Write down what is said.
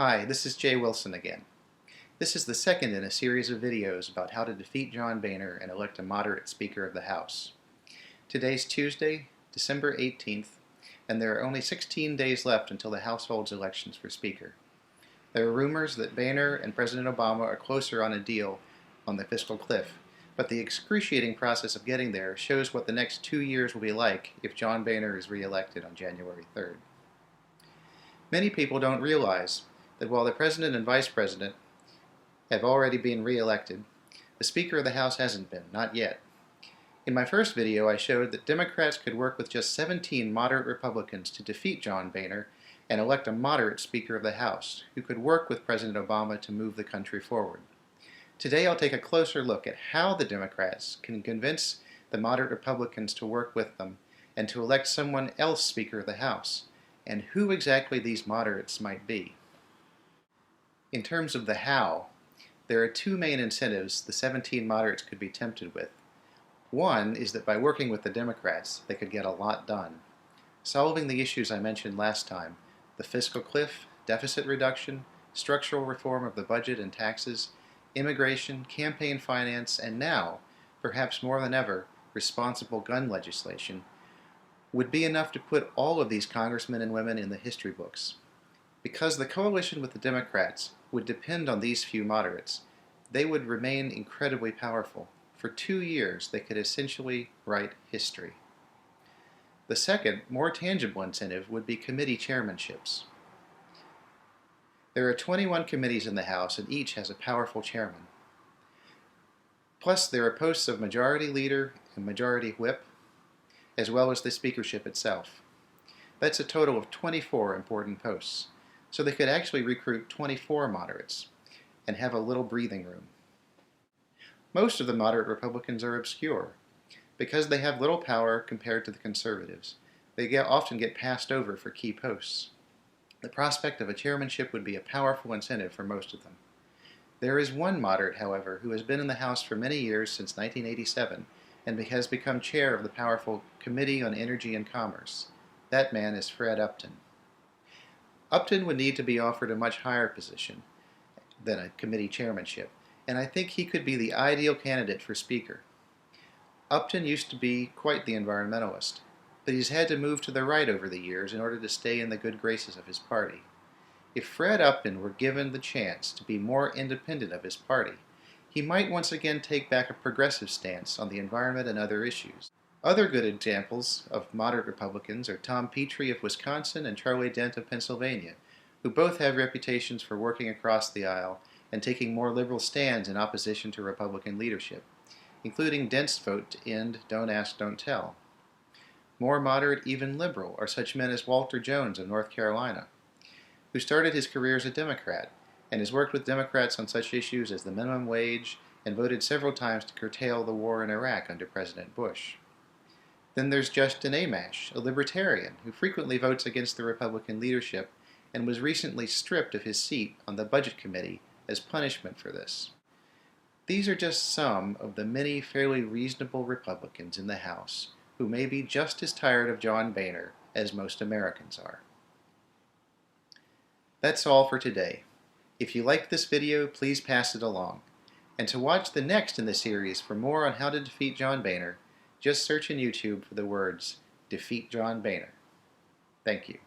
Hi, this is Jay Wilson again. This is the second in a series of videos about how to defeat John Boehner and elect a moderate Speaker of the House. Today's Tuesday, December 18th, and there are only 16 days left until the House holds elections for Speaker. There are rumors that Boehner and President Obama are closer on a deal on the fiscal cliff, but the excruciating process of getting there shows what the next 2 years will be like if John Boehner is re-elected on January 3rd. Many people don't realize that while the President and Vice President have already been re-elected, the Speaker of the House hasn't been, not yet. In my first video, I showed that Democrats could work with just 17 moderate Republicans to defeat John Boehner and elect a moderate Speaker of the House, who could work with President Obama to move the country forward. Today I'll take a closer look at how the Democrats can convince the moderate Republicans to work with them and to elect someone else Speaker of the House, and who exactly these moderates might be. In terms of the how, there are two main incentives the 17 moderates could be tempted with. One is that by working with the Democrats, they could get a lot done. Solving the issues I mentioned last time, the fiscal cliff, deficit reduction, structural reform of the budget and taxes, immigration, campaign finance, and now, perhaps more than ever, responsible gun legislation, would be enough to put all of these congressmen and women in the history books. Because the coalition with the Democrats would depend on these few moderates, they would remain incredibly powerful. For 2 years, they could essentially write history. The second, more tangible incentive would be committee chairmanships. There are 21 committees in the House, and each has a powerful chairman. Plus, there are posts of majority leader and majority whip, as well as the speakership itself. That's a total of 24 important posts. So they could actually recruit 24 moderates and have a little breathing room. Most of the moderate Republicans are obscure. Because they have little power compared to the conservatives, they often get passed over for key posts. The prospect of a chairmanship would be a powerful incentive for most of them. There is one moderate, however, who has been in the House for many years, since 1987, and has become chair of the powerful Committee on Energy and Commerce. That man is Fred Upton. Upton would need to be offered a much higher position than a committee chairmanship, and I think he could be the ideal candidate for Speaker. Upton used to be quite the environmentalist, but he's had to move to the right over the years in order to stay in the good graces of his party. If Fred Upton were given the chance to be more independent of his party, he might once again take back a progressive stance on the environment and other issues. Other good examples of moderate Republicans are Tom Petrie of Wisconsin and Charlie Dent of Pennsylvania, who both have reputations for working across the aisle and taking more liberal stands in opposition to Republican leadership, including Dent's vote to end Don't Ask, Don't Tell. More moderate, even liberal, are such men as Walter Jones of North Carolina, who started his career as a Democrat and has worked with Democrats on such issues as the minimum wage and voted several times to curtail the war in Iraq under President Bush. Then there's Justin Amash, a libertarian who frequently votes against the Republican leadership and was recently stripped of his seat on the Budget Committee as punishment for this. These are just some of the many fairly reasonable Republicans in the House who may be just as tired of John Boehner as most Americans are. That's all for today. If you liked this video, please pass it along. And to watch the next in the series for more on how to defeat John Boehner, just search in YouTube for the words, "Defeat John Boehner." Thank you.